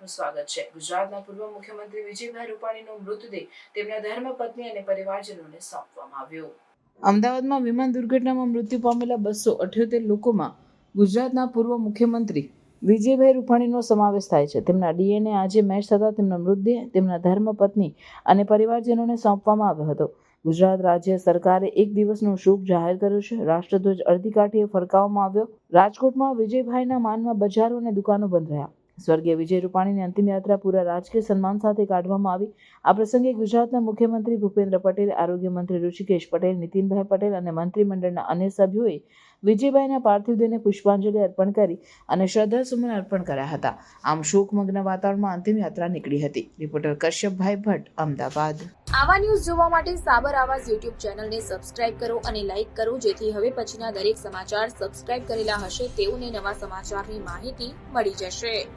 આપનું સ્વાગત છે। ગુજરાતના પૂર્વ મુખ્યમંત્રી વિજયભાઈ રૂપાણીનો મૃતદેહ તેમના ધર્મપત્ની અને પરિવારજનોને સોંપવામાં આવ્યો। અમદાવાદમાં વિમાન દુર્ઘટનામાં મૃત્યુ પામેલા 278 લોકોમાં ગુજરાતના પૂર્વ મુખ્યમંત્રી વિજયભાઈ રૂપાણીનો સમાવેશ થાય છે। તેમના ડીએનએ આજે મેચ થતા તેમનો મૃતદેહ તેમના ધર્મપત્ની અને પરિવારજનોને સોંપવામાં આવ્યો હતો। ગુજરાત રાજ્ય સરકારે એક દિવસનો શોક જાહેર કર્યો છે। રાષ્ટ્રધ્વજ અડધી કાઠીએ ફરકાવવામાં આવ્યો। રાજકોટમાં વિજયભાઈના માનમાં બજારો અને દુકાનો બંધ રહ્યા। સ્વર્ગીય વિજય રૂપાણીની અંતિમ યાત્રા પૂરા રાજકીય સન્માન સાથે કાઢવામાં આવી। આ પ્રસંગે ગુજરાતના મુખ્યમંત્રી ભૂપેન્દ્ર પટેલ, આરોગ્ય મંત્રી ઋષિકેશ પટેલ, નીતિનભાઈ પટેલ અને મંત્રીમંડળના અન્ય સભ્યોએ વિજયભાઈના પાર્થિવ દેહને પુષ્પાંજલિ અર્પણ કરી અને શ્રદ્ધાસુમન અર્પણ કર્યા હતા। આમ શોકમગ્ન વાતાવરણમાં અંતિમ યાત્રા નીકળી હતી। રિપોર્ટર કશ્યપભાઈ ભટ્ટ, અમદાવાદ। આવા ન્યૂઝ જોવા માટે સાબર આવાઝ યુટ્યુબ ચેનલને સબસ્ક્રાઇબ કરો અને લાઇક કરો, જેથી હવે પછીના દરેક સમાચાર સબસ્ક્રાઇબ કરેલા હશે તેઓને નવા સમાચારની માહિતી મળી જશે।